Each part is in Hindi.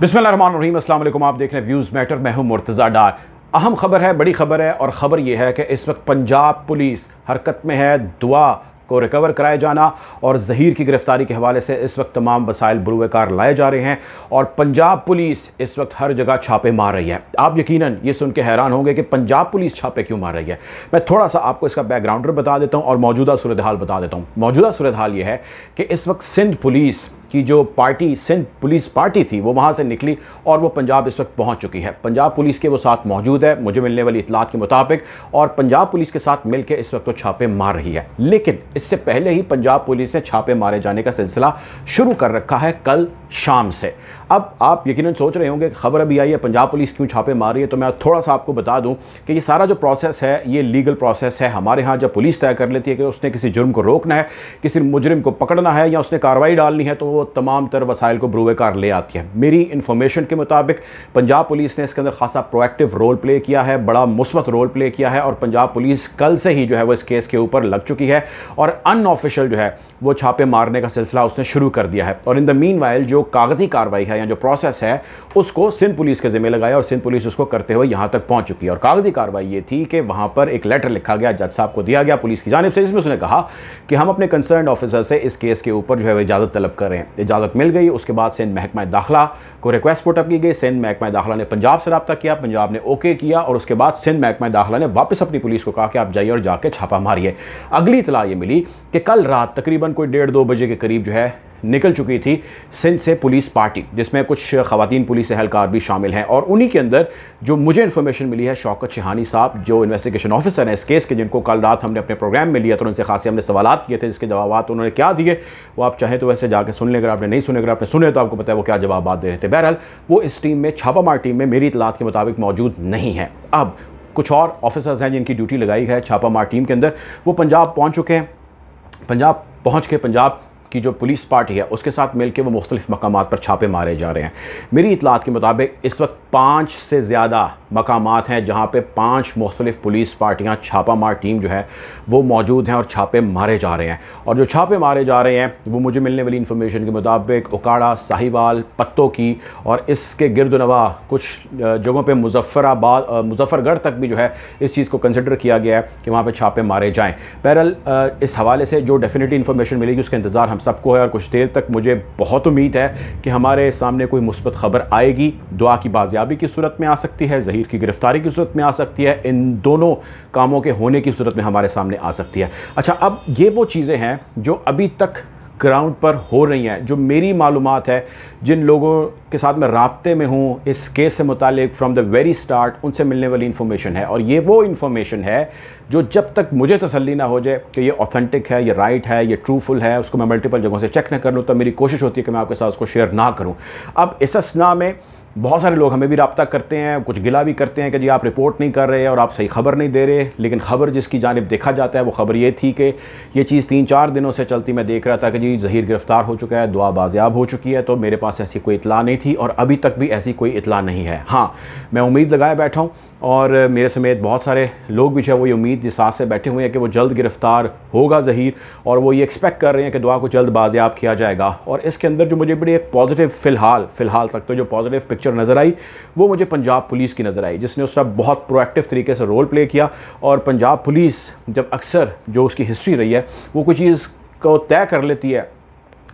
बिस्मिल्लाहिर्रहमानिर्रहीम, अस्सलाम वालेकुम। आप देख रहे हैं व्यूज़ मैटर। मैं हूं मुर्तज़ा डार। अहम खबर है, बड़ी खबर है, और ख़बर यह है कि इस वक्त पंजाब पुलिस हरकत में है। दुआ को रिकवर कराए जाना और ज़हीर की गिरफ़्तारी के हवाले से इस वक्त तमाम वसाइल बुरुएकार लाए जा रहे हैं और पंजाब पुलिस इस वक्त हर जगह छापे मार रही है। आप यकीनन ये सुन के हैरान होंगे कि पंजाब पुलिस छापे क्यों मार रही है। मैं थोड़ा सा आपको इसका बैकग्राउंडर बता देता हूँ और मौजूदा सूरत हाल बता देता हूँ। मौजूदा सूरत हाल ये है कि इस वक्त सिंध पुलिस की जो पार्टी, सिंध पुलिस पार्टी थी, वो वहाँ से निकली और वो पंजाब इस वक्त पहुँच चुकी है। पंजाब पुलिस के वो साथ मौजूद है मुझे मिलने वाली इतलात के मुताबिक, और पंजाब पुलिस के साथ मिलकर इस वक्त वो छापे मार रही है। लेकिन इससे पहले ही पंजाब पुलिस ने छापे मारे जाने का सिलसिला शुरू कर रखा है कल शाम से। अब आप यकीनन सोच रहे होंगे खबर अभी आई है, पंजाब पुलिस क्यों छापे मार रही है। तो मैं थोड़ा सा आपको बता दूं कि ये सारा जो प्रोसेस है ये लीगल प्रोसेस है। हमारे यहाँ जब पुलिस तय कर लेती है कि उसने किसी जुर्म को रोकना है, किसी मुजरिम को पकड़ना है या उसने कार्रवाई डालनी है, तो वो तमाम तर वसाइल को बुरुएकार ले आती है। मेरी इन्फॉर्मेशन के मुताबिक पंजाब पुलिस ने इसके अंदर खासा प्रोएक्टिव रोल प्ले किया है, बड़ा मुस्बत रोल प्ले किया है, और पंजाब पुलिस कल से ही जो है वो इस केस के ऊपर लग चुकी है और अनऑफिशियल जो है वो छापे मारने का सिलसिला उसने शुरू कर दिया है। और इन द मीनवाइल जो कागजी कार्रवाई है या जो प्रोसेस है उसको सिंध पुलिस के जिम्मे लगाया और सिंध पुलिस उसको करते हुए यहाँ तक पहुँच चुकी है। और कागजी कार्रवाई ये थी कि वहाँ पर एक लेटर लिखा गया, जज साहब को दिया गया पुलिस की जानिब से, जिसमें उसने कहा कि हम अपने कंसर्न ऑफिसर से इस केस के ऊपर जो है वो इजाज़त तलब कर रहे हैं। इजाज़त मिल गई। उसके बाद सिंध महकमा दाखिला को रिक्वेस्ट पुटअप की गई। सिंध महकमा दाखिला ने पंजाब से रब्ता किया, पंजाब ने ओके किया, और उसके बाद सिंध महकमा दाखिला ने वापस अपनी पुलिस को कहा कि आप जाइए और जाके छापा मारिए। अगली इतला ये मिली कि कल रात तकरीबन कोई 1:30-2 बजे के करीब जो है निकल चुकी थी सिंध से पुलिस पार्टी, जिसमें कुछ ख़वातीन पुलिस एहलकार भी शामिल हैं। और उन्हीं के अंदर जो मुझे इन्फॉर्मेशन मिली है, शौकत शहानी साहब जो इन्वेस्टिगेशन ऑफिसर हैं इस केस के, जिनको कल रात हमने अपने प्रोग्राम में लिया तो उनसे खासे हमने सवालात किए थे, जिसके जवाब उन्होंने क्या दिए वो आप चाहें तो वैसे जाकर सुन लें। अगर आपने नहीं सुने, अगर आपने सुने तो आपको पता है वो क्या जवाब दे रहे थे। बहरहाल वो इस टीम में, छापामार टीम में, मेरी इतलात के मुताबिक मौजूद नहीं है। अब कुछ और ऑफिसर्स हैं जिनकी ड्यूटी लगाई है छापामार टीम के अंदर, वो पंजाब पहुँच चुके हैं। पंजाब पहुँच के पंजाब की जो पुलिस पार्टी है उसके साथ मिलकर वो मुख्तलिफ मकामात पर छापे मारे जा रहे हैं। मेरी इतलात के मुताबिक इस वक्त 5 से ज़्यादा मकामात हैं जहाँ पे 5 मुख्तलिफ पुलिस पार्टियाँ, छापामार टीम जो है वो मौजूद हैं और छापे मारे जा रहे हैं। और जो छापे मारे जा रहे हैं वो मुझे मिलने वाली इन्फॉर्मेशन के मुताबिक उकाड़ा, साहिवाल, पत्तों की और इसके गिरदनवा कुछ जगहों पर मुजफ्फरगढ़ तक भी जो है इस चीज़ को कंसिडर किया गया है कि वहाँ पर छापे मारे जाएँ। बहरहाल इस हवाले से जो डेफिनेटली इन्फॉर्मेशन मिलेगी उसका इंतज़ार सबको है, और कुछ देर तक मुझे बहुत उम्मीद है कि हमारे सामने कोई मुस्बत खबर आएगी। दुआ की बाजियाबी की सूरत में आ सकती है, ज़हीर की गिरफ्तारी की सूरत में आ सकती है, इन दोनों कामों के होने की सूरत में हमारे सामने आ सकती है। अच्छा, अब ये वो चीज़ें हैं जो अभी तक ग्राउंड पर हो रही हैं, जो मेरी मालूमात है, जिन लोगों के साथ मैं राब्ते में हूँ इस केस से मुतालिक फ्रॉम द वेरी स्टार्ट, उनसे मिलने वाली इन्फॉर्मेशन है। और ये वो इन्फॉर्मेशन है जो जब तक मुझे तसल्ली ना हो जाए कि ये ऑथेंटिक है, ये राइट है, ये ट्रूफुल है, उसको मैं मल्टीपल जगहों से चेक ना कर लूँ, तो मेरी कोशिश होती है कि मैं आपके साथ उसको शेयर ना करूँ। अब इस असना में बहुत सारे लोग हमें भी रब्ता करते हैं, कुछ गिला भी करते हैं कि जी आप रिपोर्ट नहीं कर रहे और आप सही खबर नहीं दे रहे। लेकिन खबर जिसकी जानिब देखा जाता है वो खबर ये थी कि ये चीज़ 3-4 दिनों से चलती, मैं देख रहा था कि जी ज़हीर गिरफ़्तार हो चुका है, दुआ बाजियाब हो चुकी है, तो मेरे पास ऐसी कोई इतला नहीं थी और अभी तक भी ऐसी कोई इतला नहीं है। हाँ, मैं उम्मीद लगाए बैठा हूँ और मेरे समेत बहुत सारे लोग भी जो है वो ये उम्मीद के साथ से बैठे हुए हैं कि वो जल्द गिरफ़्तार होगा ज़हीर, और वो ये एक्सपेक्ट कर रहे हैं कि दुआ को जल्द बाजियाब किया जाएगा। और इसके अंदर जो मुझे बड़ी एक पॉजिटिव फ़िलहाल तक तो जो पॉजिटिव पिक्चर नज़र आई वो मुझे पंजाब पुलिस की नज़र आई, जिसने उसका बहुत प्रोएक्टिव तरीके से रोल प्ले किया। और पंजाब पुलिस जब अक्सर जो उसकी हिस्ट्री रही है वो कोई चीज़ को तय कर लेती है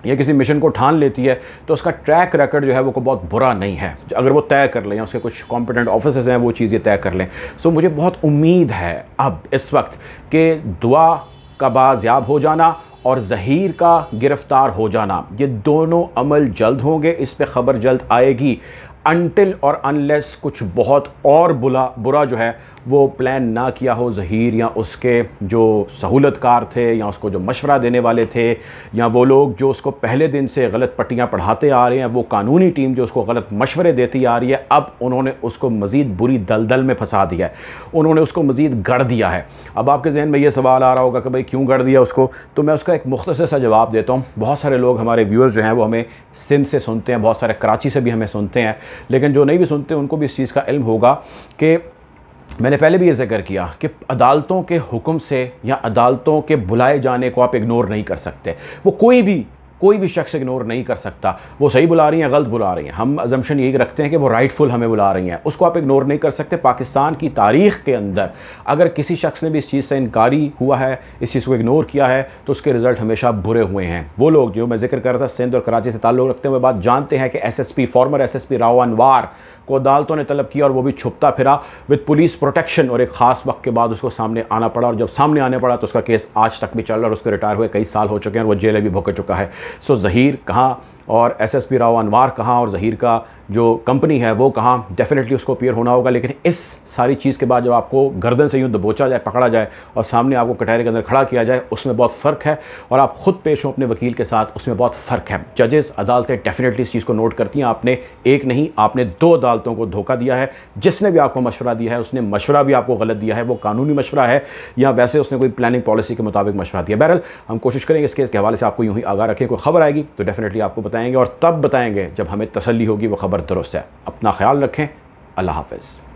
या किसी मिशन को ठान लेती है तो उसका ट्रैक रिकॉर्ड जो है वो को बहुत बुरा नहीं है, अगर वो तय कर लें या उसके कुछ कॉम्पिटेंट ऑफिसर्स हैं वो चीज़ें तय कर लें। सो मुझे बहुत उम्मीद है अब इस वक्त कि दुआ का बाजियाब हो जाना और ज़हीर का गिरफ़्तार हो जाना, ये दोनों अमल जल्द होंगे, इस पर ख़बर जल्द आएगी। अनटिल और अनलेस कुछ बहुत और बुरा जो है वो प्लान ना किया हो ज़हीर या उसके जो सहूलतकार थे या उसको जो मशवरा देने वाले थे या वो लोग जो उसको पहले दिन से गलत पट्टियाँ पढ़ाते आ रहे हैं, वो कानूनी टीम जो उसको गलत मशवरे देती आ रही है, अब उन्होंने उसको मज़ीद बुरी दलदल में फंसा दिया है, उन्होंने उसको मज़ीद गढ़ दिया है। अब आपके जहन में ये सवाल आ रहा होगा कि भाई क्यों गढ़ दिया उसको, तो मैं उसका एक मुख्तसर सा जवाब देता हूँ। बहुत सारे लोग हमारे व्यूअर्स जो हैं वो हमें सिंध से सुनते हैं, बहुत सारे कराची से भी हमें सुनते हैं, लेकिन जो नहीं भी सुनते उनको भी इस चीज़ का इल्म होगा कि मैंने पहले भी ये ज़िक्र किया कि अदालतों के हुक्म से या अदालतों के बुलाए जाने को आप इग्नोर नहीं कर सकते। वो कोई भी शख्स इग्नोर नहीं कर सकता। वो सही बुला रही हैं, गलत बुला रही हैं, हम अजम्पशन यही रखते हैं कि वो राइटफुल हमें बुला रही हैं, उसको आप इग्नोर नहीं कर सकते। पाकिस्तान की तारीख़ के अंदर अगर किसी शख्स ने भी इस चीज़ से इनकारी हुआ है, इस चीज़ को इग्नोर किया है, तो उसके रिज़ल्ट हमेशा बुरे हुए हैं। वो लोग जो मैं जिक्र कर रहा था सिंध और कराची से ताल्लुक़ रखते हुए बात जानते हैं कि SSP फॉर्मर SSP राव अनवार को अदालतों ने तलब किया और वो भी छुपता फिरा विद पुलिस प्रोटेक्शन, और एक ख़ास वक्त के बाद उसको सामने आना पड़ा, और जब सामने आने पड़ा तो उसका केस आज तक भी चल रहा है और उसके रिटायर हुए कई साल हो चुके हैं और वो जेल भी भुगत चुका है। सो ज़हीर कहाँ और SSP राव अनवार कहाँ और ज़हीर का जो कंपनी है वो कहाँ, डेफिनेटली उसको अपीयर होना होगा। लेकिन इस सारी चीज़ के बाद जब आपको गर्दन से यूँ दबोचा जाए, पकड़ा जाए और सामने आपको कटहरे के अंदर खड़ा किया जाए, उसमें बहुत फ़र्क है, और आप ख़ुद पेश हो अपने वकील के साथ, उसमें बहुत फ़र्क है। जजेस, अदालतें डेफिनेटली इस चीज़ को नोट करती हैं। आपने एक नहीं, आपने 2 अदालतों को धोखा दिया है। जिसने भी आपको मशवरा दिया है उसने मशवरा भी आपको गलत दिया है, वो कानूनी मशवरा है या वैसे उसने कोई प्लानिंग पॉलिसी के मुताबिक मशवरा दिया। बहरहाल हम कोशिश करेंगे इस केस के हवाले से आपको यूँ ही आगाह रखें। कोई खबर आएगी तो डेफिनेटली आपको बताएंगे, और तब बताएंगे जब हमें तसल्ली होगी वो खबर दुरुस्त है। अपना ख्याल रखें। अल्लाह हाफ़िज़।